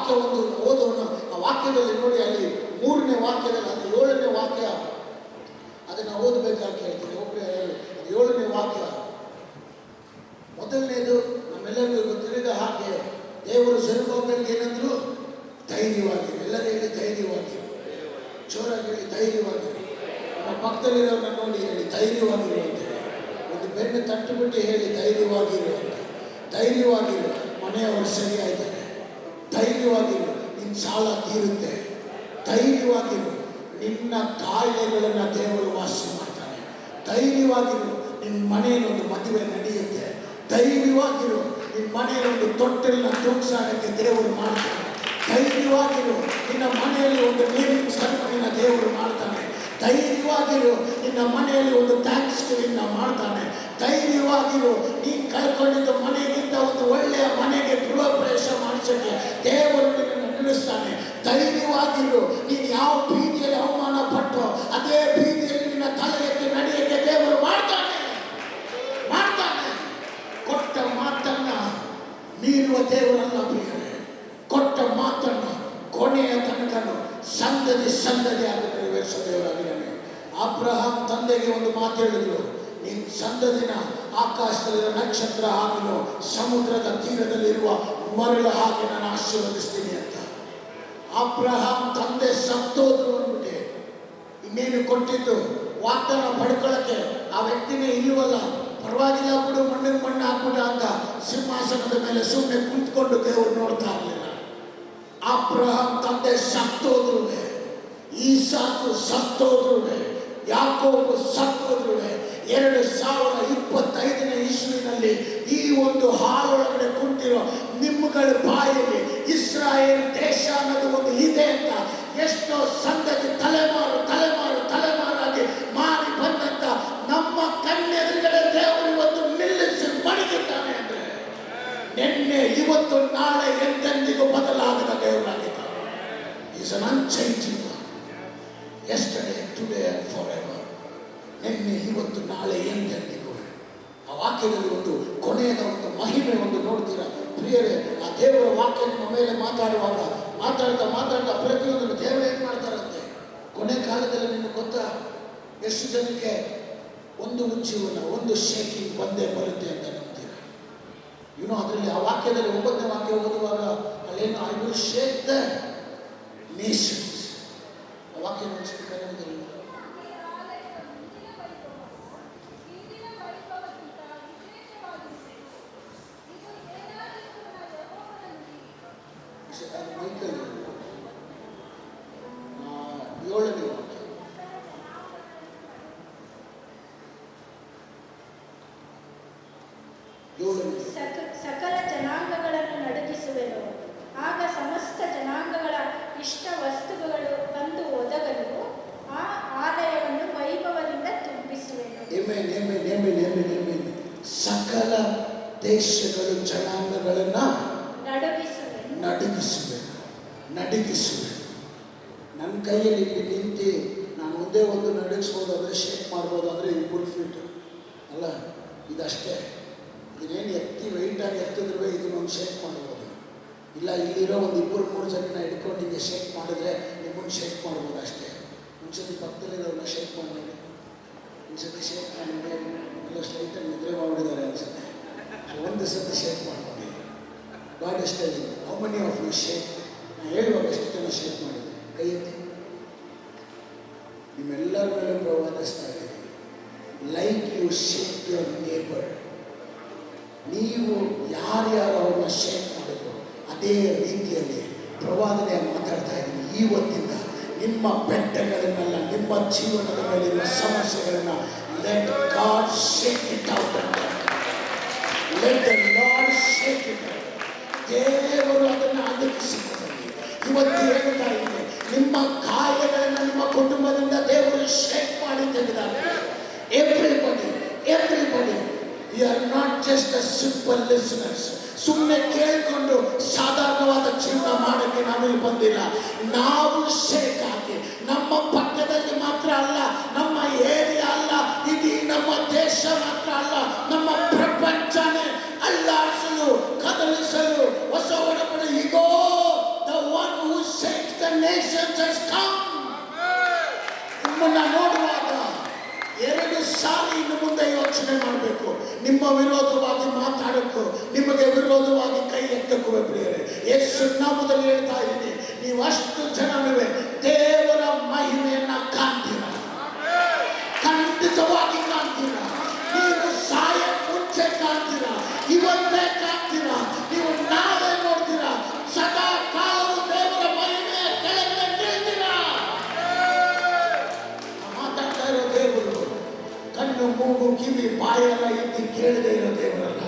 ವಾಕ್ಯವನ್ನು ಓದೋಣ. ಆ ವಾಕ್ಯದಲ್ಲಿ ನೋಡಿ, ಅಲ್ಲಿ 3ನೇ ವಾಕ್ಯದಲ್ಲಿ, ಅದು 7ನೇ ವಾಕ್ಯ, ಅದನ್ನು ಓದಬೇಕಾಗಿ ಹೇಳ್ತೀನಿ. ಒಬ್ಬರೇ 7ನೇ ವಾಕ್ಯ. ಮೊದಲನೇದು ನಮ್ಮೆಲ್ಲರಿಗೂ ಗೊತ್ತಿರಿದ ಹಾಗೆ ದೇವರು ಜೆರುಬ್ಬಾಬೆಲ್ಗೆ ಏನಂದ್ರು? ಧೈರ್ಯವಾಗಿರು. ಎಲ್ಲರೂ ಹೇಳಿ ಧೈರ್ಯವಾಗಿರು. ಜೋರಾಗಿ ಹೇಳಿ ಧೈರ್ಯವಾಗಿರು. ನಮ್ಮ ಪಕ್ಕದಲ್ಲಿರೋರನ್ನ ನೋಡಿ ಹೇಳಿ ಧೈರ್ಯವಾಗಿರು ಅಂತ ಹೇಳಿ. ಒಂದು ಬೆನ್ನು ತಟ್ಟು ಬಿಟ್ಟು ಹೇಳಿ ಧೈರ್ಯವಾಗಿರು ಅಂತ. ಧೈರ್ಯವಾಗಿರು, ಮನೆಯವರು ಸರಿಯಾಯಿದ್ದಾರೆ. ಧೈರ್ಯವಾಗಿರು, ನಿನ್ನ ಸಾಲ ತೀರುತ್ತೆ. ಧೈರ್ಯವಾಗಿರು, ನಿನ್ನ ಕಾಯಿಲೆಗಳನ್ನು ದೇವರು ವಾಸಿ ಮಾಡ್ತಾನೆ. ಧೈರ್ಯವಾಗಿರು, ನಿನ್ನ ಮನೆಯಲ್ಲಿ ಒಂದು ಮದುವೆ ನಡೆಯುತ್ತೆ. ಧೈರ್ಯವಾಗಿರು, ನಿನ್ನ ಮನೆಯಲ್ಲಿ ಒಂದು ತೊಟ್ಟಲನ್ನ ತೂಗಿಸಾಡಕ್ಕೆ ದೇವರು ಮಾಡ್ತಾನೆ. ಧೈರ್ಯವಾಗಿರು, ನಿನ್ನ ಮನೆಯಲ್ಲಿ ಒಂದು ನೇಮಿಂಗ್ ಸೆರೆಮನಿನ ದೇವರು ಮಾಡ್ತಾನೆ. ಧೈರ್ಯವಾಗಿರು, ನಿನ್ನ ಮನೆಯಲ್ಲಿ ಒಂದು ಥ್ಯಾಂಕ್ಸ್ ಗಿವಿಂಗ್ ಮಾಡ್ತಾನೆ. ಧೈರ್ಯವಾಗಿರು, ನೀನು ಕಳ್ಕೊಂಡಿದ್ದ ಮನೆಗಿಂತ ಒಂದು ಒಳ್ಳೆಯ ಮನೆಗೆ ಗೃಹ ಪ್ರವೇಶ ಮಾಡಿಸಕ್ಕೆ ದೇವರು ನಿನ್ನನ್ನು ನಿಲ್ಲಿಸ್ತಾನೆ. ಧೈರ್ಯವಾಗಿರು, ನೀನು ಯಾವ ಬೀದಿಯಲ್ಲಿ ಅವಮಾನ ಪಟ್ಟು ಅದೇ ಬೀದಿಯಲ್ಲಿ ನಿನ್ನ ತಲೆ ಎತ್ತಿ ನಡೆಯಕ್ಕೆ ದೇವರು ಮಾಡ್ತಾನೆ. ಕೊಟ್ಟ ಮಾತನ್ನ ಮೀರುವ ದೇವರಲ್ಲ ಪ್ರಿಯರೇ. ಕೊಟ್ಟ ಮಾತನ್ನು ಕೊನೆಯ ತನಕನು ಸಂದದಿ ಆಗಿ ನೆರವೇರಿಸೋ ದೇವರಾಗಿದ್ದಾನೆ. ಅಬ್ರಹಾಂ ತಂದೆಗೆ ಒಂದು ಮಾತು ಹೇಳಿದ್ರು, ನಿನ್ನ ಸಂದದಿನ ಆಕಾಶದಲ್ಲಿರುವ ನಕ್ಷತ್ರ ಹಾಗೆಯೋ ಸಮುದ್ರದ ತೀರದಲ್ಲಿರುವ ಮರಳ ಹಾಗೆ ನಾನು ಆಶೀರ್ವದಿಸ್ತೀನಿ ಅಂತ. ಅಬ್ರಹಾಂ ತಂದೆ ಸತ್ತೋದ್ರು ಅಂದ್ಬಿಟ್ಟೆ ಇನ್ನೇನು ಕೊಟ್ಟಿದ್ದು ವಾಗ್ದಾನ ಪಡ್ಕೊಳ್ಳಕ್ಕೆ ಆ ವ್ಯಕ್ತಿನೇ ಇಲ್ವಲ್ಲ, ಪರವಾಗಿಲ್ಲ ಬಿಡು, ಮಣ್ಣಿನ ಮಣ್ಣು ಹಾಕ್ಬಿಡ ಅಂತ ಸಿಂಹಾಸನದ ಮೇಲೆ ಸುಮ್ಮನೆ ಕುಂತ್ಕೊಂಡು ದೇವರು ನೋಡ್ತಾ ಇರಲಿಲ್ಲ. ಅಬ್ರಹಾಂ ತಂದೆ ಸತ್ತೋದ್ರುವೆ, ಈಸಾಕು ಸತ್ತೋದ್ರುವೆ, ಯಾಕೋಬು ಸತ್ತೋದ್ರುವೆ, 2025ನೇ ಇಸ್ವಿನಲ್ಲಿ ಈ ಒಂದು ಹಾಲೊಳಗಡೆ ಕುಂತಿರೋ ನಿಮ್ಮಗಳ ಬಾಯಲ್ಲಿ ಇಸ್ರಾಯೇಲ್ ದೇಶ ಅನ್ನೋದು ಒಂದು ಇದೆ ಅಂತ ಎಷ್ಟೋ ಸಂದದಿ ತಲೆಮಾರಾಗಿ ಮಾರಿ ಬಂದಂತ ನಮ್ಮ ಕಣ್ಣೆದುರುಗಡೆ ದೇವರು ಇವತ್ತು ನಿಲ್ಲಿಸಿ ಮಡಗಿದ್ದಾನೆ ಅಂದ್ರೆ ನಿನ್ನೆ ಇವತ್ತು ನಾಳೆ ಎಂದೆಂದಿಗೂ ಬದಲಾಗದ ದೇವರಾಗಿದ್ದಾನೆ. Is un unchanging yesterday, today and forever. ನಿನ್ನೆ ಇವತ್ತು ನಾಳೆ ಎಂದೆಂದಿಗೂ. ಆ ವಾಕ್ಯದಲ್ಲಿ ಒಂದು ಕೊನೆಯದ ಒಂದು ಮಹಿಮೆ ಒಂದು ನೋಡ್ತೀರಾ ಪ್ರಿಯರೇ. ಆ ದೇವರ ವಾಕ್ಯ ನಿಮ್ಮ ಮೇಲೆ ಮಾತಾಡ್ತಾ ಪ್ರತಿಯೊಂದು ದೇವರು ಏನು ಮಾಡ್ತಾರಂತೆ, ಕೊನೆ ಕಾಲದಲ್ಲಿ ನಿಮ್ಗೆ ಗೊತ್ತಾ ಎಷ್ಟು ಜನಕ್ಕೆ ಒಂದು ಉಜ್ಜೀವನ, ಒಂದು ಶೇಕಿಂಗ್ ಬಂದೇ ಬರುತ್ತೆ ಅಂತ ನಂಬ್ತೀರಾ? ಅದರಲ್ಲಿ ಆ ವಾಕ್ಯದಲ್ಲಿ 9ನೇ ವಾಕ್ಯ ಓದುವಾಗ ಅಲ್ಲೇನು I will shake the nations. ಆ ವಾಕ್ಯ ಕನ್ನಡದಲ್ಲಿ ಮೈಕಲ್ 7ನೇ ವಾಕ್ಯ. ಸಕಲ ಜನಾಂಗಗಳನ್ನು ನಡುಗಿಸುವೆನು, ಆಗ ಸಮಸ್ತ ಜನಾಂಗಗಳ ಇಷ್ಟ ವಸ್ತುಗಳು ಬಂದು ಒದಗಲು ಆ ಆಲಯವನ್ನು ವೈಭವದಿಂದ ತುಂಬಿಸುವೆನು. ಸಕಲ ದೇಶಗಳು ಜನಾಂಗಗಳನ್ನ ನಡುಗಿಸುವೆ. ನನ್ನ ಕೈಯಲ್ಲಿ ಇಲ್ಲಿ ನಿಂತು ನಾನು ಒಂದೇ ಒಂದು ನಡುಗಿಸ್ಬೋದು, ಅಂದರೆ ಶೇಕ್ ಮಾಡ್ಬೋದು, ಅಂದರೆ ಇದು ಫುಲ್ ಫಿಟ್ ಅಲ್ಲ, ಇದಷ್ಟೇ. ಇದನ್ನೇನು ವೆಯ್ಟಾಗಿ ಎತ್ತಿದ್ರೆ ಇದನ್ನೊಂದು ಶೇಕ್ ಮಾಡ್ಬೋದು. ಇಲ್ಲ ಇಲ್ಲಿರೋ ಒಂದು 2-3 ಜನನ ಹಿಡ್ಕೊಂಡು ಹಿಂಗೆ ಶೇಕ್ ಮಾಡಿದ್ರೆ ನಿಮ್ಮನ್ನು ಶೇಕ್ ಮಾಡ್ಬೋದು ಅಷ್ಟೇ. ಒಂದ್ಸತಿ ಪಕ್ಕದಲ್ಲಿರೋರನ್ನ ಶೇಕ್ ಮಾಡಿ, ಒಂದ್ಸತಿ ಶೇಕ್ ಮಾಡಿದ್ರೆ ಎಲ್ಲ ಸ್ಟ್ರೈಟಾಗಿ ನಿದ್ರೆ ಮಾಡಿದ್ದಾರೆ ಅನ್ಸುತ್ತೆ. ಒಂದು ಸತಿ ಶೇಕ್ ಮಾಡ್ಬೋದು. God is telling how many of you shake. ನಾನು ಹೇಳುವಾಗ ಎಷ್ಟು ಜನ ಶೇಕ್ ಮಾಡಿದೆ ಕೈ ಎತ್ತಿ. ನಿಮ್ಮೆಲ್ಲರ ಮೇಲೆ ಪ್ರವಾದಿಸ್ತಾ ಇದ್ದೀನಿ, like you shake your neighbour. ನೀವು ಯಾರ್ಯಾರು ಅವ್ರನ್ನ ಶೇಕ್ ಮಾಡಿದ್ರು ಅದೇ ರೀತಿಯಲ್ಲಿ ಪ್ರವಾದನೆ ಮಾತಾಡ್ತಾ ಇದ್ದೀನಿ. ಇವತ್ತಿಂದ ನಿಮ್ಮ ಬೆಟ್ಟಗಳನ್ನೆಲ್ಲ, ನಿಮ್ಮ ಜೀವನದ ಮೇಲಿರುವ ಸಮಸ್ಯೆಗಳನ್ನ let God shake it out ಅಂತ. Let the Lord shake it out. ದೇವರು ಅದನ್ನು ಅಡಗಿಸಿಕೊಳ್ಳಿ. ಇವತ್ತು ಹೇಳ್ತಾ ಇದ್ದೀನಿ, ನಿಮ್ಮ ಕಾಯಿಲೆಗಳನ್ನು ನಿಮ್ಮ ಕುಟುಂಬದಿಂದ ದೇವರು ಶೇಕ್ ಮಾಡಿ ತೆಗೆದಾರೆ. Everybody we are not just a simple listeners. ಸುಮ್ಮನೆ ಕೇಳಿಕೊಂಡು ಸಾಧಾರಣವಾದ ಜೀವನ ಮಾಡಕ್ಕೆ ನಾವಿಲ್ಲಿ ಬಂದಿಲ್ಲ. ನಾವು ಶೇಕ್ ಆಗಿ ನಮ್ಮ ಪಕ್ಕದಲ್ಲಿ ಮಾತ್ರ ಅಲ್ಲ, ನಮ್ಮ ಏರಿಯಾ ಅಲ್ಲ, ಇಡೀ ನಮ್ಮ ದೇಶ ಮಾತ್ರ ಅಲ್ಲ, ನಮ್ಮ ಪ್ರಪಂಚನೇ ಅಲ್ಲಾಡಿಸಲು, ಕದಲಿಸಲು, ಹೊಸ ಒಡಂಬಡಿಕೆ. ಈಗೋ the nations has come. ನಿಮ್ಮನ್ನ ನೋಡುವಾಗ ಎರಡು ಸಾರಿ ಇನ್ನು ಮುಂದೆ ಯೋಚನೆ ಮಾಡಬೇಕು. ನಿಮ್ಮ ವಿರೋಧವಾಗಿ ಮಾತಾಡಕ್ಕೂ ನಿಮಗೆ ವಿರೋಧವಾಗಿ ಕೈ ಎತ್ತಕ್ಕೂ ಪ್ರಿಯರೇ, ಯೇಸು ನಾಮದಲ್ಲಿ ಹೇಳ್ತಾ ಇದ್ದೀನಿ, ನೀವು ಅಷ್ಟು ಜನವೇ ದೇವರ ಮಹಿಮೆಯನ್ನ ಕಾಣ್ತೀರಾ, ಖಂಡಿತವಾಗಿ ಕಾಣ್ತೀರಾ. ನೀವು ಸಾಯ ಮುಂಚೆ ಕಾಣ್ತೀರಾ, ಇವತ್ತೇ ಕಾಣ್ತೀರಾ, ನೀವು ನಾಳೆ ನೋಡ್ತೀರಾ, ಸದಾ ಕಾಲವು ದೇವರ ಮಹಿಮೆಯ ಕೆಳಗಡೆ ನಿಲ್ತೀರಾ. ಮಾತಾಡ್ತಾ ಇರೋ ದೇವರು ಕಣ್ಣು ಮೂಗು ಕಿವಿ ಬಾಯೆಲ್ಲ ಇದ್ದು ಕೇಳದೆ ಇರೋ ದೇವರಲ್ಲ.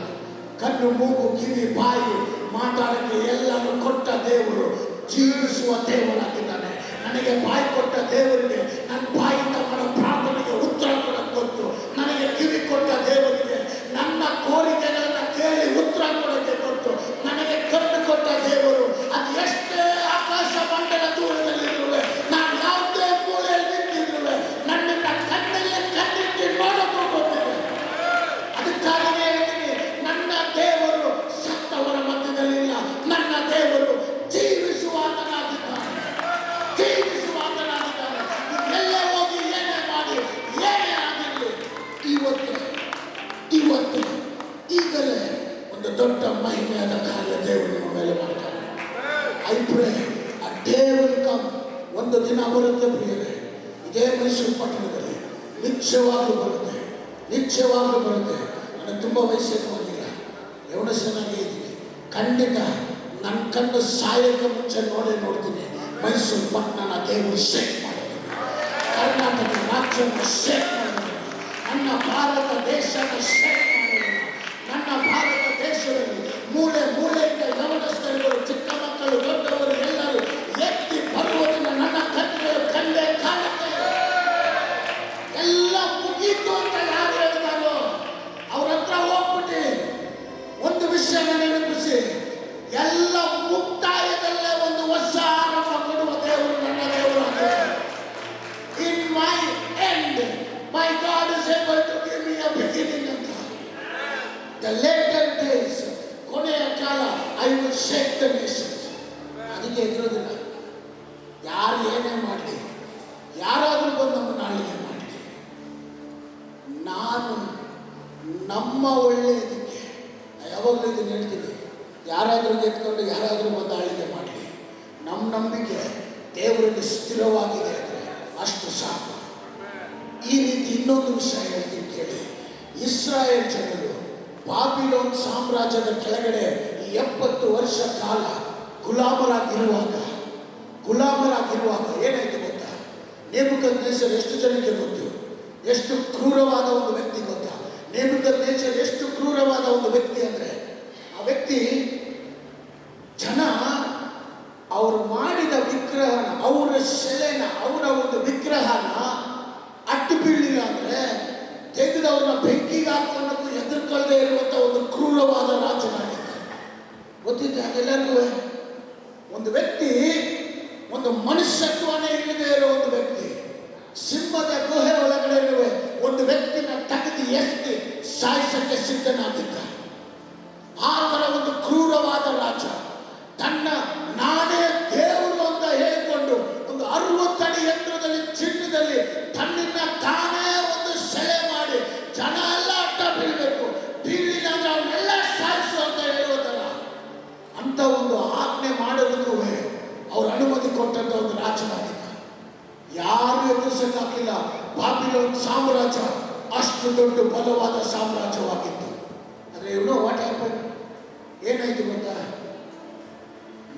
ಕಣ್ಣು ಮೂಗು ಕಿವಿ ಬಾಯಿ ಮಾತಾಡಕ್ಕೆ ಎಲ್ಲರೂ ಕೊಟ್ಟ ದೇವರು ಜೀವಿಸುವ ದೇವರಾಗಿದ್ದಾನೆ. ನನಗೆ ಬಾಯಿ ಕೊಟ್ಟ ದೇವರಿಗೆ ನನ್ನ ಬಾಯಿಂದ ಮಾಡೋ ಪ್ರಾರ್ಥನೆಗೆ ಉತ್ತರ ಕೊಡಕ್ಕೆ ಗೊತ್ತು. ನನಗೆ ಕಿವಿ ಕೊಟ್ಟ ದೇವರಿಗೆ ನನ್ನ ಕೋರಿಕೆಗಳನ್ನ ಕೇಳಿ ಉತ್ತರ ಕೊಡಕ್ಕೆ ಗೊತ್ತು. ನನಗೆ ಕಣ್ಣು ಕೊಟ್ಟ ದೇವರು ಅದು ಎಷ್ಟೇ ಆಕಾಶ ಮಂಡಲ ದೂರದಲ್ಲಿರುವೆ, ನಾನು ಯಾವುದೇ ಮೂಲೆಯಲ್ಲಿ ನಿಂತಿರುವೆ, ನನ್ನನ್ನ ಕಣ್ಣಲ್ಲೇ ಕಣ್ಣಿಟ್ಟು ನೋಡೋದು ಗೊತ್ತಿದೆ. ಅದಕ್ಕಾಗಿಯೇ ಹೇಳ್ತೀನಿ, ನನ್ನ ದೇವರು ಸತ್ತವರ ಮಧ್ಯದಲ್ಲಿಲ್ಲ, ನನ್ನ ದೇವರು ಜೀವಿಸುವಾತನಾಗಿದ್ದಾನೆ, ಜೀವಿಸುವಾತನಾಗಿದ್ದಾನೆ. ಎಲ್ಲೇ ಹೋಗಿ ಏನೇ ಮಾಡಿ ಏನೇ ಆಗಿರಲಿ, ಇವತ್ತು ಈಗಲೇ ಒಂದು ದೊಡ್ಡ ಮಹಿಮೆಯಾದ ಕಾರ್ಯ ದೇವರು ನಿಮ್ಮ ಮೇಲೆ ಮಾಡ್ತಾನೆ. ಐ ಪ್ರೇ ಆ ದೇವರು ಕಮ್. ಒಂದು ದಿನ ಬರುತ್ತೆ ಪ್ರಿಯರೇ, ಇದೇ ಮೈಸೂರು ಪಟ್ಟಣದಲ್ಲಿ ನಿಶ್ಚಯವಾಗ್ಲೂ ಬರುತ್ತೆ, ನಿಶ್ಚಯವಾಗ್ಲೂ ಬರುತ್ತೆ. ನನಗೆ ತುಂಬ ವಯಸ್ಸೇನು ಆಗಿಲ್ಲ, ಯೌವನಸ್ಥನಾಗಿ ಇದ್ದೀನಿ. ಖಂಡಿತ ನನ್ನ ಕಣ್ಣು ಸಾಯಕ್ಕೆ ಮುಂಚೆ ನೋಡ್ತೀನಿ ಮೈಸೂರು ಪಟ್ಟಣ ದೇವರು ಶೇಕ್ ಮಾಡಿದ್ದೀನಿ, ಕರ್ನಾಟಕ ರಾಜ್ಯನ ಶೇಕ್ ಮಾಡಿದ್ದೀನಿ, ನನ್ನ ಭಾರತ ದೇಶನ ಶೇಕ್ ಮಾಡಿದ್ದೀನಿ. ನನ್ನ ಭಾರತ ದೇಶದಲ್ಲಿ ಮೂಲೆ ಮೂಲೆಯಿಂದ ಯೌವನಸ್ಥರು, ಚಿಕ್ಕ ಮಕ್ಕಳು, ದೊಡ್ಡವರು ಎಲ್ಲರೂ ಎತ್ತಿ ಬರುವುದನ್ನು ನನ್ನ ಕಣ್ಣುಗಳು ಕಂಡೇ ಕಾಣುತ್ತೆ. ಎಲ್ಲ ಮುಗೀತು ಅಂತ ಯಾರು ಹೇಳ್ತಾರೋ ಅವ್ರ ಹತ್ರ ಹೋಗ್ಬಿಟ್ಟು ಒಂದು ವಿಷಯನ ನೆನಪಿಸಿ, ಎಲ್ಲ ಮುಕ್ತಾಯದಲ್ಲೇ ಒಂದು ಹೊಸ ಆರಂಭ ಕೊಡುವ ದೇವರು ನನ್ನ ದೇವರು. In my end my God is able to give me a beginning ಅಂತ. ದ ಲೇಟರ್ ಡೇಸ್, ಕೊನೆಯ ಕಾಲ, I will shake the nations. ಅದಕ್ಕೆ ಇರೋದಿಲ್ಲ, ಯಾರು ಏನೇ ಮಾಡಲಿ, ಯಾರಾದರೂ ಬಂದು ನಮ್ಮನ್ನು ಆಳ್ವಿಕೆ ಮಾಡಲಿ, ನಾನು ನಮ್ಮ ಒಳ್ಳೆಯದಕ್ಕೆ ಯಾವಾಗಲೂ ಇದನ್ನು ಹೇಳ್ತೀನಿ, ಯಾರಾದರೂ ಗೆದ್ಕೊಂಡು ಯಾರಾದರೂ ಬಂದು ಆಳ್ವಿಕೆ ಮಾಡಲಿ, ನಮ್ಮ ನಂಬಿಕೆ ದೇವರಿಗೆ ಸ್ಥಿರವಾಗಿದೆ ಅಂದರೆ ಅಷ್ಟು ಸಾಕು. ಈ ರೀತಿ ಇನ್ನೊಂದು ವಿಷಯ ಹೇಳ್ತೀನಿ ಕೇಳಿ. ಇಸ್ರಾಯೇಲ್ ಜನರು ಬಾಬಿಲೋನ್ ಸಾಮ್ರಾಜ್ಯದ ಕೆಳಗಡೆ 70 ವರ್ಷ ಕಾಲ ಗುಲಾಮರಾಗಿರುವಾಗ ಏನಾಯ್ತು ಗೊತ್ತಾ? ನೆಬೂಕದ್ನೆಚ್ಚರ್ ಎಷ್ಟು ಜನಕ್ಕೆ ಗೊತ್ತು? ಎಷ್ಟು ಕ್ರೂರವಾದ ಒಂದು ವ್ಯಕ್ತಿ ಗೊತ್ತಾ? ನೆಬೂಕದ್ನೆಚ್ಚರ್ ಎಷ್ಟು ಕ್ರೂರವಾದ ಒಂದು ವ್ಯಕ್ತಿ ಅಂದರೆ, ಆ ವ್ಯಕ್ತಿ ಜನ ಅವರು ಮಾಡಿದ ವಿಗ್ರಹನ, ಅವರ ಶೆಲೆನ, ಅವರ ಒಂದು ವಿಗ್ರಹನ ಅಟ್ಟು ಬೀಳಿಲ್ಲ ಅಂದರೆ ತೆಗೆದವ್ರನ್ನ ಬೆಂಕಿಗೆ ಹಾಕೋಣಕ್ಕೂ ಎದುರ್ಕೊಳ್ಳದೆ ಇರುವಂಥ ಒಂದು ಕ್ರೂರವಾದ ರಾಜನಾಗಿದ್ದ. ಗೊತ್ತಿದ್ದ ಅದೆಲ್ಲರಿಗೂ. ಒಂದು ವ್ಯಕ್ತಿ, ಒಂದು ಮನುಷ್ಯತ್ವನೇ ಇಲ್ಲದೆ ಇರೋ ಒಂದು ವ್ಯಕ್ತಿ, ಸಿಂಹದ ಗುಹೆ ಒಳಗಡೆ ಇರುವ ಒಂದು ವ್ಯಕ್ತಿನ ತೆಗೆದು ಎತ್ತಿ ಸಾಯಿಸಕ್ಕೆ ಸಿದ್ಧನಾಗಿದ್ದ. ಆ ಥರ ಒಂದು ಕ್ರೂರವಾದ ರಾಜ ನಾನೇ ದೇವರು ಅಂತ ಹೇಳಿಕೊಂಡು ಒಂದು 60 ಅಡಿ ಎತ್ತರದಲ್ಲಿ ಚಿನ್ನದಲ್ಲಿ ತನ್ನನ್ನ ತಾನೇ ಒಂದು ಸೆಲೆ ಮಾಡಿ ಜನ ಎಲ್ಲ ಅಡ್ಡ ಬೀಳಬೇಕು, ಬೀಳಿಲ್ಲ ಅಂದ್ರೆ ಅವನ್ನೆಲ್ಲ ಸಾಯಿಸು ಅಂತ ಹೇಳುವುದಲ್ಲ, ಅಂತ ಒಂದು ಆಜ್ಞೆ ಮಾಡೋದಕ್ಕೂ ಅವ್ರ ಅನುಮತಿ ಕೊಟ್ಟಂತ ಒಂದು ರಾಜನಾಗಿದ್ದ. ಯಾರು ಎದುರಿಸಕ್ಕಾಗಲಿಲ್ಲ. ಬಾಬಿಲೋನ್ ಸಾಮ್ರಾಜ್ಯ ಅಷ್ಟು ದೊಡ್ಡ ಬಲವಾದ ಸಾಮ್ರಾಜ್ಯವಾಗಿತ್ತು. ಆದರೆ ಇವನು ವಾಟ್ ಹ್ಯಾಪನ್, ಏನಾಯ್ತು ಗೊತ್ತಾ?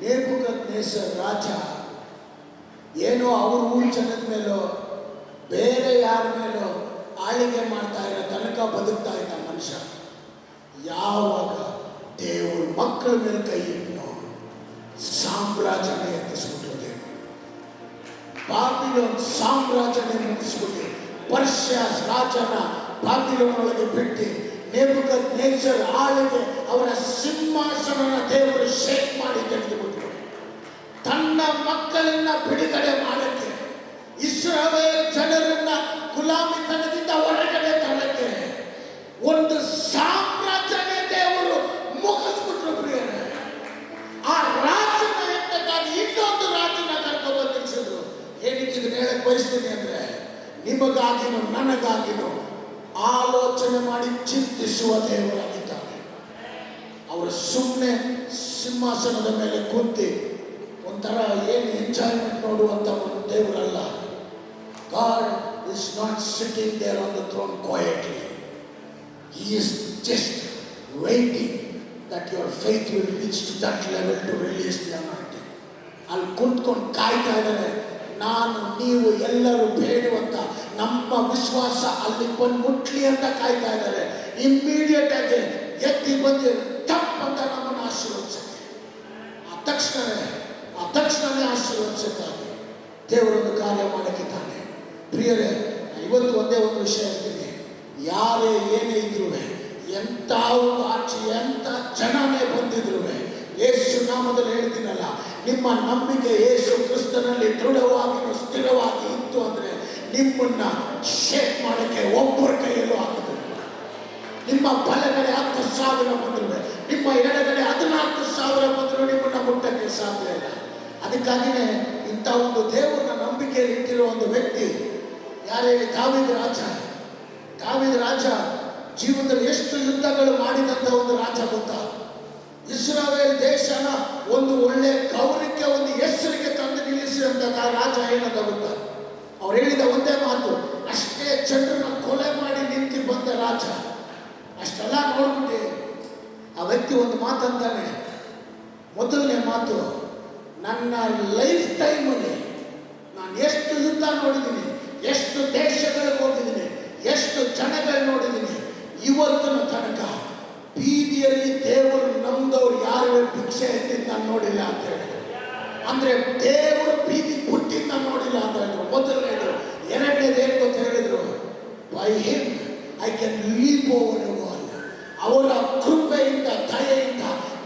ನೆಬೂಕದ್ನೆಚ್ಚರ್ ರಾಜ ಏನೋ ಅವ್ರ ಊರು ಜನದ ಮೇಲೋ ಬೇರೆ ಯಾರ ಮೇಲೋ ಆಳ್ವಿಕೆ ಮಾಡ್ತಾ ಇರೋ ತನಕ ಬದುಕ್ತಾ ಇದ್ದ ಮನುಷ್ಯ. ಯಾವಾಗ ದೇವ್ರ ಮಕ್ಕಳ ಮೇಲೆ ಕೈ ಇಟ್ಟು ಸಾಮ್ರಾಜ್ಯನ ಎತ್ತಿಸ್ಬಿಟ್ಟು ದೇವರು ಬಾಬಿಲೋನ್ ಸಾಮ್ರಾಜ್ಯನೇ ಮುಗಿಸ್ಬಿಟ್ಟು ಪರ್ಷಿಯ ರಾಜನ ಬಾಬಿಲೋನ್ ಒಳಗೆ ಬಿಟ್ಟು ನೆಬೂಕದ್ನೆಚ್ಚರ್ ಆಳಿಗೆ ಅವರ ಸಿಂಹಾಸನನ ದೇವರು ಶೇಕ್ ಮಾಡಿ ತೆಗೆದುಬಿಟ್ರು. ತನ್ನ ಮಕ್ಕಳನ್ನ ಬಿಡುಗಡೆ ಮಾಡಕ್ಕೆ, ಇಸ್ರಾಯೇಲ್ ಜನರನ್ನ ಗುಲಾಮಿತನದಿಂದ ಹೊರಗಡೆ ತರಕ್ಕೆ ಒಂದು ಸಾಮ್ರಾಜ್ಯನೇ ದೇವರು ಮುಗಿಸ್ಬಿಟ್ರು ಪ್ರಿಯರೇ. ಆ ರಾಜನ ಹೆಂಡಕ್ಕಾಗಿ ಇನ್ನೊಂದು ರಾಜನ ಕರ್ಕೊಂಡು ಬಯಸ್ತೀನಿ ಅಂದ್ರೆ ನಿಮಗಾಗಿನೂ ನನಗಾಗಿನೂ ಆಲೋಚನೆ ಮಾಡಿ ಚಿಂತಿಸುವ ದೇವರಾಗಿದ್ದಾನೆ. ಅವರು ಸುಮ್ಮನೆ ಸಿಂಹಾಸನದ ಮೇಲೆ ಕುಂತಿ ಒಂಥರ ಏನು ಎಂಜಾಯ್ಮೆಂಟ್ ನೋಡುವಂತ ಒಂದು ದೇವರಲ್ಲ. God is not sitting there on the throne quietly. He is just waiting that your faith will reach to that level to release the anointing. ಅಲ್ಲಿ ಕುಂತ್ಕೊಂಡು ಕಾಯ್ತಾ ಇದ್ದಾರೆ. ನಾನು ನೀವು ಎಲ್ಲರೂ ಬೇಡುವಂತ ನಮ್ಮ ವಿಶ್ವಾಸ ಅಲ್ಲಿ ಬಂದು ಮುಟ್ಲಿ ಅಂತ ಕಾಯ್ತಾ ಇದ್ದಾರೆ. ಇಮ್ಮಿಡಿಯೇಟ್ ಆಗಿ ಎತ್ತಿ ಬಂದು ತಪ್ಪಂತ ನಮ್ಮನ್ನು ಆಶೀರ್ವದಿಸುತ್ತೆ. ಆ ತಕ್ಷಣವೇ ಆಶೀರ್ವದಿಸುತ್ತಾನೆ. ದೇವರೊಂದು ಕಾರ್ಯ ಮಾಡಕ್ಕಿದ್ದಾನೆ. ಪ್ರಿಯರೇ, ಇವತ್ತು ಒಂದೇ ಒಂದು ವಿಷಯ ಹೇಳ್ತೀನಿ. ಯಾರೇ ಏನೇ ಇದ್ರು, ಎಂಥ ಎಂಥ ಜನನೇ ಬಂದಿದ್ರು, ಯೇಸು ನಾಮದಲ್ಲಿ ಹೇಳ್ತೀನಲ್ಲ, ನಿಮ್ಮ ನಂಬಿಕೆ ಯೇಸು ಕ್ರಿಸ್ತನಲ್ಲಿ ದೃಢವಾಗಿ ಸ್ಥಿರವಾಗಿ ಇತ್ತು ಅಂದ್ರೆ ನಿಮ್ಮನ್ನ ಶೇಕ್ ಮಾಡಕ್ಕೆ ಒಬ್ಬರ ಕೈಯಲ್ಲೂ ಆಗುದಿಲ್ಲ. ನಿಮ್ಮ ಬಲಗಡೆ 10,000 ಬಂದ್ರು, ನಿಮ್ಮ ಎಡಗಡೆ 14,000 ಬಂದ್ರು ನಿಮ್ಮನ್ನ ಮುಟ್ಟಕ್ಕೆ ಸಾಧ್ಯ ಇಲ್ಲ. ಅದಕ್ಕಾಗಿನೇ ಇಂಥ ಒಂದು ದೇವರನ್ನ ನಂಬಿಕೆಯಲ್ಲಿ ಇಟ್ಟಿರುವ ಒಂದು ವ್ಯಕ್ತಿ ಯಾರೇ ದಾವೀದ ರಾಜ ಜೀವನದಲ್ಲಿ ಎಷ್ಟು ಯುದ್ಧಗಳು ಮಾಡಿದಂತ ಒಂದು ರಾಜ ಗೊತ್ತಾ? ಇಸ್ರಾಯೇಲ್ ದೇಶನ ಒಂದು ಒಳ್ಳೆ ಗೌರವಕ್ಕೆ ಒಂದು ಹೆಸರಿಗೆ ತಂದು ನಿಲ್ಲಿಸಿದಂತ ರಾಜ ಏನಂತ ಗೊತ್ತಾ? ಅವ್ರು ಹೇಳಿದ ಒಂದೇ ಮಾತು, ಅಷ್ಟೇ ಜನರನ್ನ ಕೊಲೆ ಮಾಡಿ ನಿಂತು ಬಂದ ರಾಜ. ಅಷ್ಟೆಲ್ಲ ನೋಡ್ಬಿಟ್ಟು ಆ ವ್ಯಕ್ತಿ ಒಂದು ಮಾತಂತಾನೆ. ಮೊದಲನೇ ಮಾತು, ನನ್ನ ಲೈಫ್ ಟೈಮಲ್ಲಿ ನಾನು ಎಷ್ಟು ಯುದ್ಧ ನೋಡಿದ್ದೀನಿ, ಎಷ್ಟು ದೇಶಗಳಿಗೆ ಹೋಗಿದ್ದೀನಿ, ಎಷ್ಟು ಜನಗಳು ನೋಡಿದ್ದೀನಿ, ಇವತ್ತಿನ ತನಕ ಬೀದಿಯಲ್ಲಿ ದೇವರು ನಮ್ದವ್ರು ಯಾರು ಭಿಕ್ಷೆ ಎತ್ತಿದ್ದು ನಾನು ನೋಡಿಲ್ಲ ಅಂತ ಹೇಳಿದ್ರು. ಅಂದ್ರೆ ದೇವರು ಬೀದಿ ಹುಟ್ಟಿದ್ದು ನಾನು ನೋಡಿಲ್ಲ ಅಂತ ಹೇಳಿದ್ರು. ಮೊದಲನೇದು. ಎರಡನೇದು ಏನು ಅಂತ ಹೇಳಿದ್ರು, by him I can leap over a wall. ಅವರ ಕೃಪೆಯಿಂದ ದಯೆಯಿಂದ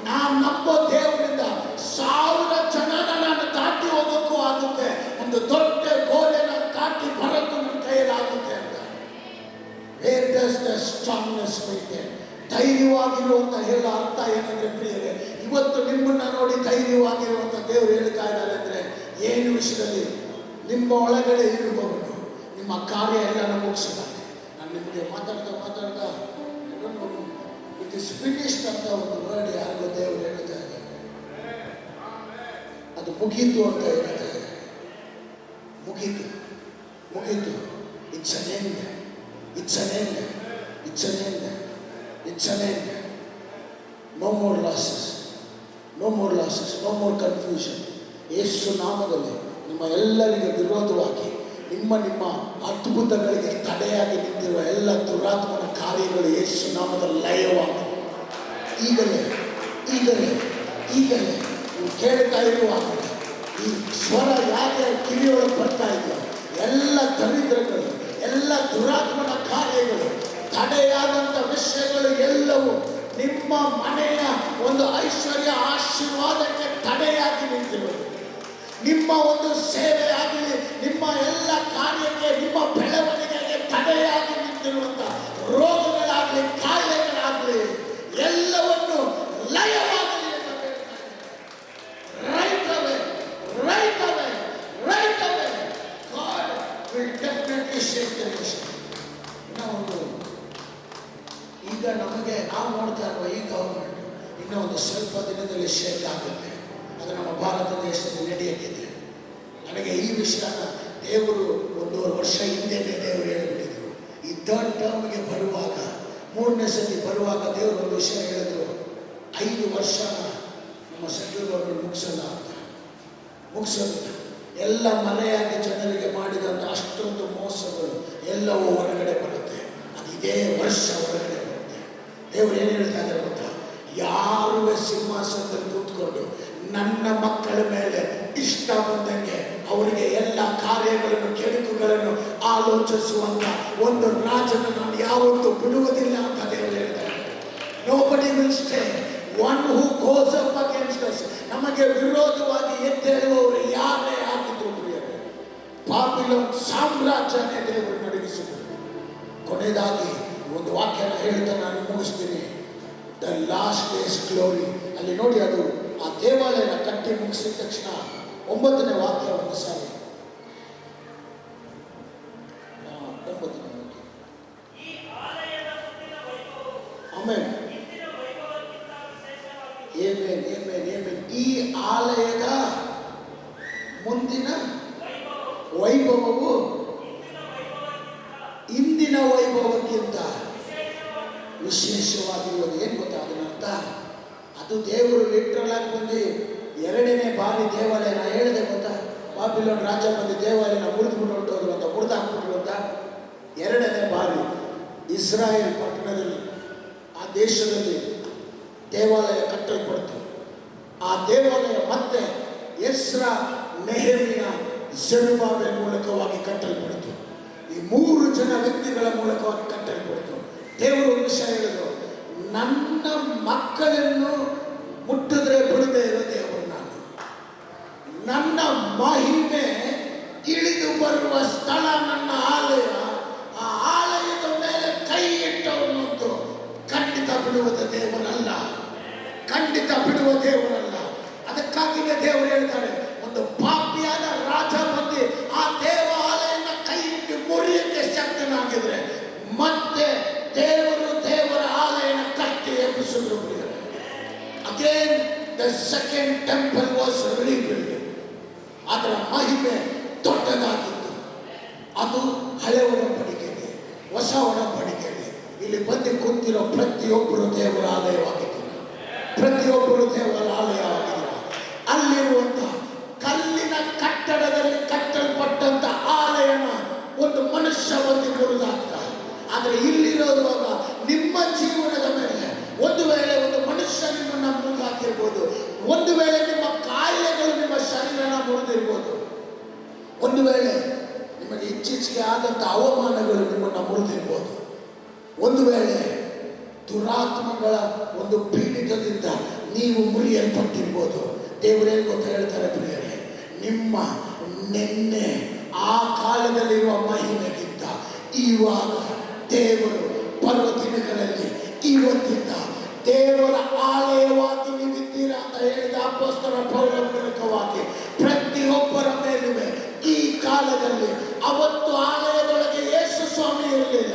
ನಾನು ನಂಬೋ ದೇವರಿಂದ 1,000 ಜನನ ನಾನು ದಾಟಿ ಹೋಗೋಕ್ಕೂ ಆಗುತ್ತೆ, ಒಂದು ದೊಡ್ಡ ಗೋಡೆನ ದಾಟಿ ಬರೋಕ್ಕೂ ನನ್ನ ಕೈಯಲ್ಲಿ ಆಗುತ್ತೆ ಅಂತ. Where does the strongness maintain? ಧೈರ್ಯವಾಗಿರುವಂತ ಹೇಳೋ ಅರ್ಥ ಏನಂದ್ರೆ ಪ್ರಿಯರೇ, ಇವತ್ತು ನಿಮ್ಮನ್ನ ನೋಡಿ ಧೈರ್ಯವಾಗಿರುವಂತ ದೇವರು ಹೇಳ್ತಾ ಇದ್ದಾರೆ ಅಂದ್ರೆ ಏನು ವಿಷಯದಲ್ಲಿ? ನಿಮ್ಮ ಒಳಗಡೆ ಇರುವವನು ನಿಮ್ಮ ಕಾರ್ಯ ಎಲ್ಲ ಮುಗಿಸಿದ್ದಾನೆ. ನಾನು ನಿಮಗೆ ಮಾತಾಡ್ತಾ ಇಟ್ ಇಸ್ ಫಿನಿಶ್ಡ್ ಅಂತ ಒಂದು ವರ್ಡ್ ಯಾರಿಗೂ ದೇವರು ಹೇಳ್ತಾ ಇದ್ದಾರೆ. ಅದು ಮುಗೀತು ಅಂತ ಹೇಳ್ತಾ ಇದ್ದಾರೆ. ಮುಗೀತು. It's an end. No more losses, no more confusion. ಯೇಸು ನಾಮದಲ್ಲಿ ನಿಮ್ಮ ಎಲ್ಲರಿಗೆ ವಿರೋಧವಾಗಿ ನಿಮ್ಮ ಅದ್ಭುತಗಳಿಗೆ ತಡೆಯಾಗಿ ನಿಂತಿರುವ ಎಲ್ಲ ದುರಾತ್ಮನ ಕಾರ್ಯಗಳು ಯೇಸು ನಾಮದಲ್ಲಿ ಲಯವಾಗಿ ಈಗಲೇ ನೀವು ಕೇಳ್ತಾ ಇರುವಾಗ ಈ ಸ್ವರ ಯಾಕೆ ಕಿವಿಯೊಳಗೆ ಬರ್ತಾ ಇದೆಯೋ, ಎಲ್ಲ ದರಿದ್ರಗಳು, ಎಲ್ಲ ದುರಾತ್ಮನ ಕಾರ್ಯಗಳು, ತಡೆಯಾದಂಥ ವಿಷಯಗಳು ಎಲ್ಲವೂ ನಿಮ್ಮ ಮನೆಯ ಒಂದು ಐಶ್ವರ್ಯ ಆಶೀರ್ವಾದಕ್ಕೆ ತಡೆಯಾಗಿ ನಿಂತಿರುವುದು. ನಿಮ್ಮ ಒಂದು ಸೇವೆ ಆಗಲಿ, ನಿಮ್ಮ ಎಲ್ಲ ಕಾರ್ಯಕ್ಕೆ, ನಿಮ್ಮ ಬೆಳವಣಿಗೆಗೆ ತಡೆಯಾಗಿ ನಿಂತಿರುವಂಥ ರೋಗಗಳಾಗಲಿ, ಕಾಯಿಲೆಗಳಾಗಲಿ ಎಲ್ಲವನ್ನು ಲಯವಾಗಲಿ ಅಂತ ಹೇಳ್ತಾರೆ. Right away God will definitely shake the nation. ಈಗ ನಮಗೆ ನಾವು ನೋಡ್ತಾ ಇರುವ ಈ ಗವರ್ಮೆಂಟ್ ಇನ್ನೂ ಒಂದು ಸ್ವಲ್ಪ ದಿನದಲ್ಲಿ ಶೇಕ್ ಆಗುತ್ತೆ. ಅದು ನಮ್ಮ ಭಾರತ ದೇಶದಲ್ಲಿ ನಡೆಯಲಿದೆ. ನನಗೆ ಈ ವಿಷಯನ ದೇವರು 1.5 ವರ್ಷ ಹಿಂದೆನೇ ದೇವರು ಹೇಳಿಬಿಟ್ಟಿದ್ರು. ಈ 3rd ಟರ್ಮ್ಗೆ ಬರುವಾಗ, 3ನೇ ಸತಿ ಬರುವಾಗ ದೇವರು ಒಂದು ವಿಷಯ ಹೇಳಿದ್ರು, 5 ವರ್ಷನ ನಮ್ಮ ಸೆಂಟ್ರಲ್ ಗವರ್ಮೆಂಟ್ ಮುಗಿಸೋದಿಲ್ಲ. ಎಲ್ಲ ಮನೆಯಾಗಿ ಜನರಿಗೆ ಮಾಡಿದಂಥ ಅಷ್ಟೊಂದು ಮೋಸಗಳು ಎಲ್ಲವೂ ಹೊರಗಡೆ ಬರುತ್ತೆ. ಅದು ಇದೇ ವರ್ಷ ಹೊರಗಡೆ ಬರುತ್ತೆ. ದೇವರು ಏನು ಹೇಳ್ತಾ ಇದ್ದಾರೆ ಗೊತ್ತಾ? ಯಾರು ಸಿಂಹಾಸನದಲ್ಲಿ ಕೂತ್ಕೊಂಡು ನನ್ನ ಮಕ್ಕಳ ಮೇಲೆ ಇಷ್ಟ ಬಂದಂಗೆ ಅವರಿಗೆ ಎಲ್ಲ ಕಾರ್ಯಗಳನ್ನು, ಕೆಡುಕುಗಳನ್ನು ಆಲೋಚಿಸುವಂತ ಒಂದು ರಾಜನ ನಾನು ಯಾವತ್ತೂ ಬಿಡುವುದಿಲ್ಲ ಅಂತ ದೇವರು ಹೇಳ್ತಾರೆ. Nobody will stay. One who goes up against us. ನಮಗೆ ವಿರೋಧವಾಗಿ ಎದ್ದೇಳುವವರು ಯಾರೇ ಆಗಿದ್ರು ಪ್ರಿಯರೇ, ಬಾಬಿಲೋನ್ ಸಾಮ್ರಾಜ್ಯನೇ ದೇವರು ನಡಗಿಸಿದರು. ಕೊನೆಯದಾಗಿ ಒಂದು ವಾಕ್ಯನ ಹೇಳ್ತಾ ನಾನು ಮುಗಿಸ್ತೀನಿ. The last days glory. ಅಲ್ಲಿ ನೋಡಿ, ಅದು ಆ ದೇವಾಲಯನ ಕಟ್ಟಿ ಮುಗಿಸಿದ ತಕ್ಷಣ 9ನೇ ವಾಕ್ಯ ಒಂದು ಸಾರಿ ಮುಂದಿನ ವೈಭವವು ಇಂದಿನ ವೈಭವಕ್ಕಿಂತ ವಿಶೇಷವಾಗಿರುವುದು. ಏನು ಗೊತ್ತಾ ಅದನ್ನರ್ಥ? ಅದು ದೇವರು ಲಿಟ್ರಲ್ ಆಗಿ ಬಂದು ಎರಡನೇ ಬಾರಿ ದೇವಾಲಯ, ನಾ ಹೇಳಿದೆ ಗೊತ್ತಾ, ಬಾಬಿಲೋನ್ ರಾಜ ಬಂದು ದೇವಾಲಯನ ಮುರಿದುಬಿಟ್ಟು ಹೊರಟೋದ್ರು ಅಂತ, ಮುರಿದು ಹಾಕ್ಬಿಟ್ರು ಅಂತ. ಎರಡನೇ ಬಾರಿ ಇಸ್ರಾಯೇಲ್ ಪಟ್ಟಣದಲ್ಲಿ, ಆ ದೇಶದಲ್ಲಿ ದೇವಾಲಯ ಕಟ್ಟಲ್ಪಡ್ತು. ಆ ದೇವಾಲಯ ಮತ್ತೆ ಎಸ್ರಾ, ನೆಹೆಮಿಯ, ಜೆರುಬ್ಬಾಬೆಲ್ ಮೂಲಕವಾಗಿ ಕಟ್ಟಲ್ಪಡ್ತು. ಈ 3 ಜನ ವ್ಯಕ್ತಿಗಳ ಮೂಲಕವಾಗಿ ಕಟ್ಟಲ್ಪಡ್ತು. ದೇವರು ಒಂದು ವಿಷಯ ಹೇಳಿದ್ರು, ನನ್ನ ಮಕ್ಕಳನ್ನು ಮುಟ್ಟಿದ್ರೆ ಬಿಡದೆ ಇರೋ ದೇವರು ನಾನು. ನನ್ನ ಮಹಿಮೆ ಇಳಿದು ಬರುವ ಸ್ಥಳ ನನ್ನ ಆಲಯ. ಆ ಆಲಯದ ಮೇಲೆ ಕೈ ಇಟ್ಟವನಂತೂ ಖಂಡಿತ ಬಿಡುವುದ ದೇವರಲ್ಲ, ಖಂಡಿತ ಬಿಡುವ ದೇವರಲ್ಲ. ಅದಕ್ಕಾಗಿಯೇ ದೇವರು ಹೇಳ್ತಾರೆ, ಒಂದು ಪಾಪಿಯಾದ ರಾಜ ಬಂದು ಆ ದೇವಾಲಯನ ಕೈ ಇಟ್ಟು ಮುರಿಯಕ್ಕೆ ಶಕ್ತನಾಗಿದ್ರೆ ಮತ್ತೆ ದೇವರು ದೇವರ ಆಲಯನ ಕಟ್ಟಿ ಎಬ್ಬಿಸಿದ್ರು. Again the second temple was rebuild. ಅದರ ಮಹಿಮೆ ದೊಡ್ಡದಾಗಿತ್ತು. ಅದು ಹಳೆ ಒಡಂಬಡಿಕೆಗೆ, ಹೊಸ ಒಡಂಬಡಿಕೆಗೆ ಇಲ್ಲಿ ಬಂದು ಕುಂತಿರೋ ಪ್ರತಿಯೊಬ್ಬರು ದೇವರ ಆಲಯವಾಗಿದ್ದೀರ, ಪ್ರತಿಯೊಬ್ಬರು ದೇವರ ಆಲಯವಾಗಿದ್ದೀರ. ಅಲ್ಲಿರುವಂತಹ ಕಲ್ಲಿನ ಕಟ್ಟಡದಲ್ಲಿ ಕಟ್ಟಲ್ಪಟ್ಟಂತ ಆಲಯನ ಒಂದು ಮನುಷ್ಯ ಬಂದು ಮುರಿದಾಗ್ತ. ಆದರೆ ಇಲ್ಲಿರೋದುವಾಗ ನಿಮ್ಮ ಜೀವನದ ಮೇಲೆ ಒಂದು ವೇಳೆ ಒಂದು ಮನುಷ್ಯ ನಿಮ್ಮನ್ನ ಮುರಿದಾಕಿರ್ಬೋದು, ಒಂದು ವೇಳೆ ನಿಮ್ಮ ಕಾಯಿಲೆಗಳು ನಿಮ್ಮ ಶರೀರನ ಮುರಿದಿರ್ಬೋದು, ಒಂದು ವೇಳೆ ನಿಮಗೆ ಇತ್ತೀಚೆಗೆ ಆದಂಥ ಅವಮಾನಗಳು ನಿಮ್ಮನ್ನು ಮುರಿದಿರ್ಬೋದು, ಒಂದು ವೇಳೆ ದುರಾತ್ಮಗಳ ಒಂದು ಪೀಡಿತದಿಂದ ನೀವು ಮುರಿಯಲ್ಪಟ್ಟಿರ್ಬೋದು. ದೇವರೇನು ಗೊತ್ತ ಹೇಳ್ತಾರೆ ಪ್ರಿಯರೇ, ನಿಮ್ಮ ನಿನ್ನೆ ಆ ಕಾಲದಲ್ಲಿರುವ ಮಹಿಮೆಗಿಂತ ಇವಾಗ ದೇವರು ಬರುವ ದಿನಗಳಲ್ಲಿ ಇವತ್ತಿಂದ ದೇವರ ಆಲಯವಾಗಿ ನೀವಿದ್ದೀರಾ ಅಂತ ಹೇಳಿದ ಅಪೊಸ್ತಲ ಪೌಲನ ಮೂಲಕವಾಗಿ ಪ್ರತಿಯೊಬ್ಬರ ಮೇಲುವೆ ಈ ಕಾಲದಲ್ಲಿ, ಅವತ್ತು ಆಲಯದೊಳಗೆ ಯೇಸು ಸ್ವಾಮಿ ಇರಲಿಲ್ಲ,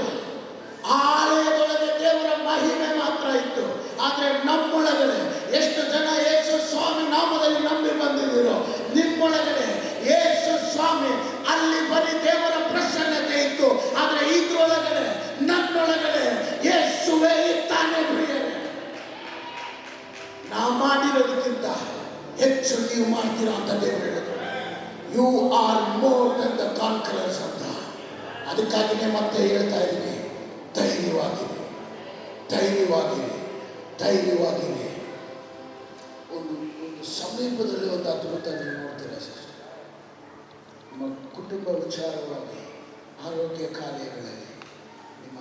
ಆಲಯದೊಳಗೆ ದೇವರ ಮಹಿಮೆ ಮಾತ್ರ ಇತ್ತು. ಆದರೆ ನಮ್ಮೊಳಗಡೆ ಎಷ್ಟು ಜನ ಯೇಸು ಸ್ವಾಮಿ ನಾಮದಲ್ಲಿ ನಂಬಿ ಬಂದಿದ್ದೀರೋ, ನಿಮ್ಮೊಳಗಡೆ ಯೇಸು ಸ್ವಾಮಿ ಅಲ್ಲಿ ಬರೀ ದೇವರ ಪ್ರಸನ್ನತೆ ಇತ್ತು. ಆದರೆ ಇದ್ರೊಳಗಡೆ ನನ್ನೊಳಗಡೆ ಯೇಸುವೇ ಇದ್ದಾನೆ ಪ್ರಿಯರೇ. ನಾ ಮಾಡಿರೋದಕ್ಕಿಂತ ಹೆಚ್ಚು ನೀವು ಮಾಡ್ತೀರಾ ಅಂತ ದೇವರು ಹೇಳಿದ್ರು. You are more than the conquerors ಅಂತ. ಅದಕ್ಕಾಗಿಯೇ ಮತ್ತೆ ಹೇಳ್ತಾ ಇದ್ದೀನಿ, ಧೈರ್ಯವಾಗಿರಿ, ಧೈರ್ಯವಾಗಿರಿ, ಧೈರ್ಯವಾಗಿರಿ. ಒಂದು ಸಮೀಪದಲ್ಲಿ ಒಂದು ಅದ್ಭುತ ನೀವು ನೋಡ್ತೀರಾ ಸಿಸ್ಟರ್. ನಿಮ್ಮ ಕುಟುಂಬ ವಿಚಾರವಾಗಿ, ಆರೋಗ್ಯ ಕಾರ್ಯಗಳಲ್ಲಿ, ನಿಮ್ಮ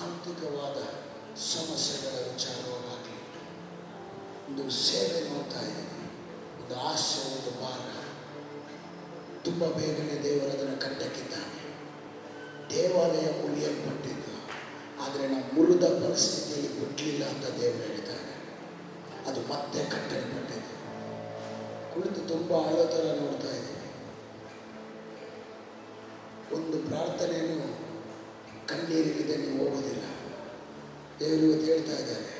ಆರ್ಥಿಕವಾದ ಸಮಸ್ಯೆಗಳ ವಿಚಾರವಾಗಿ ಒಂದು ಸೇವೆ ನೋಡ್ತಾ ಇದ್ದೀನಿ. ಒಂದು ಆಸೆ, ಒಂದು ಭಾರ, ತುಂಬ ಬೇಗನೆ ದೇವರು ಅದನ್ನು ಕಟ್ಟಕ್ಕಿದ್ದಾನೆ. ದೇವಾಲಯ ಮುರಿಯಲ್ಪಟ್ಟಿದ್ದು, ಆದರೆ ನಾವು ಮುರಿದ ಪರಿಸ್ಥಿತಿಯಲ್ಲಿ ಬಿಡಲಿಲ್ಲ ಅಂತ ದೇವರು ಹೇಳ್ತಾರೆ. ಅದು ಮತ್ತೆ ಕಟ್ಟಲ್ಪಟ್ಟಿದ್ದು. ಕುಳಿತು ತುಂಬ ಆಳೋ ಥರ ನೋಡ್ತಾ ಇದ್ದೀವಿ. ಒಂದು ಪ್ರಾರ್ಥನೆಯನ್ನು ಕಣ್ಣೀರಿಲ್ಲದೆ ನೀವು ಹೋಗೋದಿಲ್ಲ. ದೇವರು ಇವತ್ತು ಹೇಳ್ತಾ ಇದ್ದಾರೆ,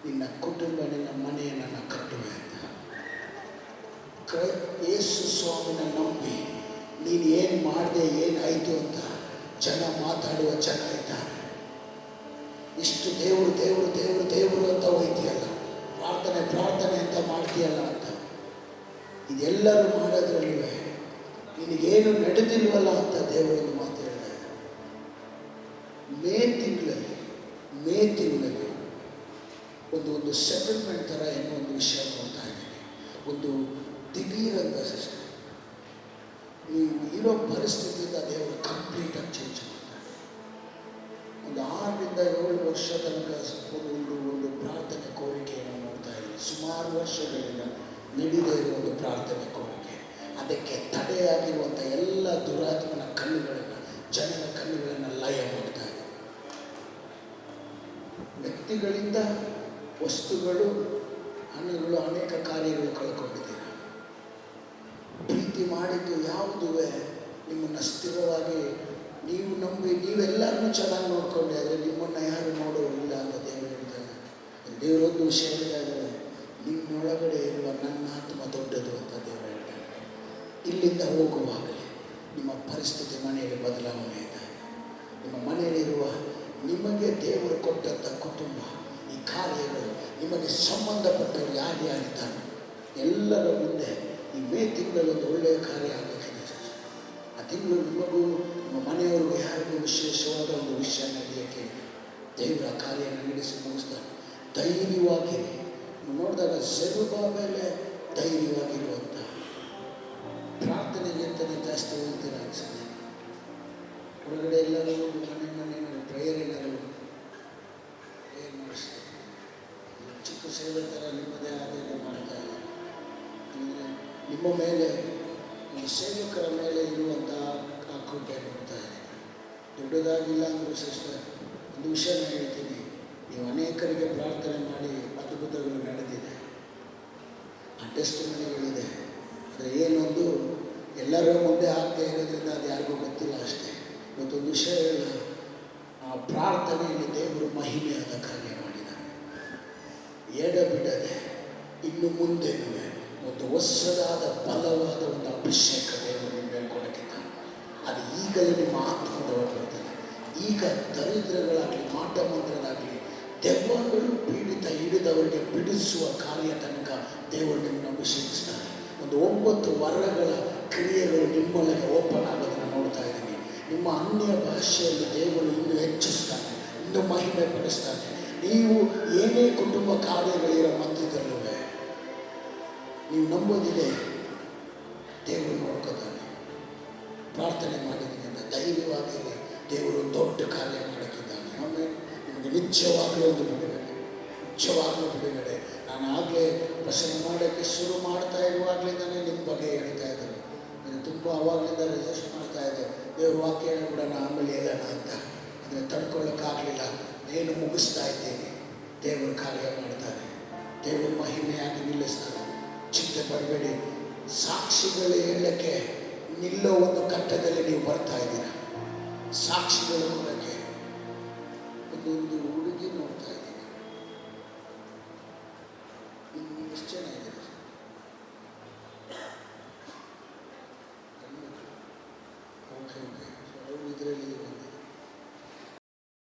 ನಿನ್ನ ಕುಟುಂಬ, ನಿನ್ನ ಮನೆಯನ್ನು ಕಟ್ಟುವೆ ಅಂತ. ಯೇಸು ಸ್ವಾಮಿನ ನಂಬಿ ನೀನು ಏನು ಮಾಡಿದೆ, ಏನಾಯಿತು ಅಂತ ಜನ ಮಾತಾಡುವ ಜನ ಇದ್ದಾರೆ. ಇಷ್ಟು ದೇವರು ದೇವರು ದೇವರು ದೇವರು ಅಂತ ಹೋಯ್ತೀಯಲ್ಲ, ಪ್ರಾರ್ಥನೆ ಪ್ರಾರ್ಥನೆ ಅಂತ ಮಾಡ್ತೀಯಲ್ಲ ಅಂತ. ಇದೆಲ್ಲರೂ ಮಾಡೋದ್ರಲ್ಲೂ ನಿನಗೇನು ನಡೆದಿಲ್ವಲ್ಲ ಅಂತ ದೇವರೊಂದು ಮಾತು ಹೇಳಿದ್ದಾರೆ. ಮೇ ತಿಂಗಳಲ್ಲಿ ಒಂದು ಸೆಟಲ್ಮೆಂಟ್ ಥರ ಏನೋ ಒಂದು ವಿಷಯ ನೋಡ್ತಾ ಇದ್ದೀನಿ. ಒಂದು ದಿಢೀರಂತ ಸಿಸ್ಟಮ್, ನೀವು ಇರೋ ಪರಿಸ್ಥಿತಿಯಿಂದ ದೇವರು ಕಂಪ್ಲೀಟಾಗಿ ಚೇಂಜ್ ಮಾಡ್ತಾರೆ. ಒಂದು 6 ರಿಂದ 7 ವರ್ಷ ತನಕ ಒಂದು ಪ್ರಾರ್ಥನೆ ಕೋರಿಕೆಯನ್ನು ನೋಡ್ತಾ ಇದ್ದೀನಿ. ಸುಮಾರು ವರ್ಷಗಳಿಂದ ನಡೀದೇ ಇರುವ ಒಂದು ಪ್ರಾರ್ಥನೆ ಕೋರಿಕೆ. ಅದಕ್ಕೆ ತಡೆಯಾಗಿರುವಂಥ ಎಲ್ಲ ದುರಾತ್ಮನ ಕಣ್ಣುಗಳನ್ನು, ಜನರ ಕಣ್ಣುಗಳನ್ನು ಲಯ ಮಾಡ್ತಾ ಇದೆ. ವ್ಯಕ್ತಿಗಳಿಂದ ವಸ್ತುಗಳು, ಹಣಗಳು, ಅನೇಕ ಕಾರ್ಯಗಳು ಕಳ್ಕೊಂಡಿದ್ದೀರ. ಪ್ರೀತಿ ಮಾಡಿದ್ದು ಯಾವುದೂ ನಿಮ್ಮನ್ನು ಸ್ಥಿರವಾಗಿ ನೀವು ನಂಬಿ ನೀವೆಲ್ಲರನ್ನೂ ಚೆನ್ನಾಗಿ ನೋಡ್ಕೊಂಡೆ, ಆದರೆ ನಿಮ್ಮನ್ನು ಯಾರು ನೋಡೋರಿಲ್ಲ ಅಂತ ದೇವರು ಹೇಳ್ತಾರೆ. ದೇವರೊಂದು ವಿಷಯ ಹೇಳ್ತಾ ಇದ್ದಾರೆ, ನಿಮ್ಮೊಳಗಡೆ ಇರುವ ನನ್ನ ಆತ್ಮ ದೊಡ್ಡದು ಅಂತ ದೇವರು ಹೇಳ್ತಾರೆ. ಇಲ್ಲಿಂದ ಹೋಗುವಾಗಲೇ ನಿಮ್ಮ ಪರಿಸ್ಥಿತಿ ಮನೆಯಲ್ಲಿ ಬದಲಾವಣೆ ಇದೆ. ನಿಮ್ಮ ಮನೆಯಲ್ಲಿರುವ ನಿಮಗೆ ದೇವರು ಕೊಟ್ಟಂಥ ಕುಟುಂಬ, ಈ ಕಾರ್ಯಗಳು, ನಿಮಗೆ ಸಂಬಂಧಪಟ್ಟವರು ಯಾರ್ಯಾರಿದ್ದಾರೆ ಎಲ್ಲರ ಮುಂದೆ ಈ ಮೇ ತಿಂಗಳಲ್ಲಿ ಒಂದು ಒಳ್ಳೆಯ ಕಾರ್ಯ ಆಗಬೇಕಿದೆ. ಆ ತಿಂಗಳು ನಿಮಗೂ ನಿಮ್ಮ ಮನೆಯವ್ರಿಗೂ ಯಾರಿಗೂ ವಿಶೇಷವಾದ ಒಂದು ವಿಷಯ ನಡೆಯೋಕ್ಕೆ ದೇವರ ಕಾರ್ಯ ನಡೆಸಿ ಮುಗಿಸ್ತಾರೆ. ಧೈರ್ಯವಾಗಿರಿ. ನೋಡಿದಾಗ ಜೆರುಬ್ಬಾಬೆಲ್ ಧೈರ್ಯವಾಗಿರುವಂಥ ಪ್ರಾರ್ಥನೆಗೆ ಅಂತಲೇ ಜಾಸ್ತಿ ಹೋಗ್ತೀರ ಅನ್ಸುತ್ತೆ. ಹೊರಗಡೆ ಎಲ್ಲರೂ ಮನೆ ಪ್ರೇಯರ್ ಏನಾದ್ರು ಪ್ರೇಯರ್ ಮಾಡಿಸ್ತಾರೆ. ಚಿಕ್ಕ ಸೇವೆ ಥರ ನಿಮ್ಮದೇ ಆದ ಮಾಡ್ತಾ ಇಲ್ಲ. ಅಂದರೆ ನಿಮ್ಮ ಮೇಲೆ, ನಿಮ್ಮ ಸೇವಕರ ಮೇಲೆ ಇರುವಂಥ ಆ ಕೃಪೆ ನೋಡ್ತಾ ಇದೆ. ದೊಡ್ಡದಾಗಿಲ್ಲ ಅಂದರೂ ಸಿಸ್ಟರ್, ಒಂದು ವಿಷಯ ಹೇಳ್ತೀನಿ, ನೀವು ಅನೇಕರಿಗೆ ಪ್ರಾರ್ಥನೆ ಮಾಡಿ ಅದ್ಭುತಗಳು ನಡೆದಿದೆ, ಆ ಟೆಸ್ಟ್ ಮನೆಗಳಿದೆ. ಆದರೆ ಏನೊಂದು ಎಲ್ಲರ ಮುಂದೆ ಆಗದೆ ಇರೋದ್ರಿಂದ ಅದು ಯಾರಿಗೂ ಗೊತ್ತಿಲ್ಲ ಅಷ್ಟೇ. ಇವತ್ತೊಂದು ವಿಷಯ ಹೇಳ, ಆ ಪ್ರಾರ್ಥನೆಯಲ್ಲಿ ದೇವರು ಮಹಿಮೆಯಾದ ಕಾರ್ಯ ಮಾಡಿದ್ದಾನೆ. ಎಡಬಿಡದೆ ಇನ್ನು ಮುಂದೆನೂ ಒಂದು ಹೊಸದಾದ ಬಲವಾದ ಒಂದು ಅಭಿಷೇಕ ದೇವರು ನಿಮ್ಮ ಮೇಲೆ ಕೊಡಕ್ಕಿದ್ದಾನೆ. ಅದು ಈಗಲೇ ನಿಮ್ಮ ಆತ್ಮದವರು ಬರ್ತಾನೆ. ಈಗ ದರಿದ್ರಗಳಾಗಲಿ, ಮಾಟ ಮಂತ್ರಗಳಾಗಲಿ, ದೆವ್ವಗಳು ಪೀಡಿತ ಹಿಡಿದವರಿಗೆ ಬಿಡಿಸುವ ಕಾರ್ಯ ತನಕ ದೇವರು ನಿಮ್ಮನ್ನು ಅಭಿಷೇಕಿಸ್ತಾರೆ. ಒಂದು 9 ವರಗಳ ಕ್ರಿಯೆಗಳು ನಿಮ್ಮೊಳಗೆ ಓಪನ್ ಆಗೋದನ್ನು ನೋಡ್ತಾ ಇದ್ದೀನಿ. ನಿಮ್ಮ ಅನ್ಯ ಭಾಷೆಯಲ್ಲಿ ದೇವರು ಇನ್ನೂ ಹೆಚ್ಚಿಸ್ತಾನೆ, ಇನ್ನೂ ಮಹಿಮೆ ಪಡಿಸ್ತಾನೆ. ನೀವು ಏನೇ ಕುಟುಂಬ ಕಾರ್ಯಗಳಿರೋ ಮಧ್ಯದಲ್ಲೂ ನೀವು ನಂಬೋದಿದೆ, ದೇವರು ನೋಡ್ಕೋತಾನೆ. ಪ್ರಾರ್ಥನೆ ಮಾಡಿದ್ದೀನಿ ಅಂತ ಧೈರ್ಯವಾಗಿ ದೇವರು ದೊಡ್ಡ ಕಾರ್ಯ ಮಾಡೋಕ್ಕಿದ್ದಾನೆ. ಆಮೇಲೆ ನಿಮಗೆ ನಿಜವಾಗಲೂ ಒಂದು ಬಿಡುಗಡೆ, ನಿಜವಾಗಲೂ ಬಿಡುಗಡೆ. ನಾನು ಆಗಲೇ ಪ್ರಸನ್ನ ಮಾಡೋಕ್ಕೆ ಶುರು ಮಾಡ್ತಾ ಇರುವಾಗಲಿಂದಲೇ ನಿಮ್ಮ ಬಗ್ಗೆ ಹೇಳ್ತಾ ಇದ್ದರು. ನಾನು ತುಂಬ ಅವಾಗಲಿಂದ ರಿಸರ್ಚ್ ಮಾಡ್ತಾ ಇದ್ದೆ, ದೇವ್ರ ವಾಕ್ಯ ಹೇಳ್ಬಿಡೋಣ ಆಮೇಲೆ ಹೇಳೋಣ ಅಂತ. ಅಂದರೆ ತಡ್ಕೊಳ್ಳೋಕ್ಕಾಗಲಿಲ್ಲ. ಏನು ಮುಗಿಸ್ತಾ ಇದ್ದೀನಿ. ದೇವರು ಕಾರ್ಯ ಮಾಡ್ತಾರೆ, ದೇವರು ಮಹಿಮೆಯಾಗಿ ನಿಲ್ಲಿಸ್ತಾರೆ. ಚಿಂತೆ ಪಡಬೇಡಿ. ಸಾಕ್ಷಿಗಳು ಹೇಳಕ್ಕೆ ನಿಲ್ಲೋ ಒಂದು ಕಟ್ಟದಲ್ಲಿ ನೀವು ಬರ್ತಾ ಇದ್ದೀರ. ಸಾಕ್ಷಿಗಳು ಕೊಡೋಕ್ಕೆ ಒಂದು ಹುಡುಗಿ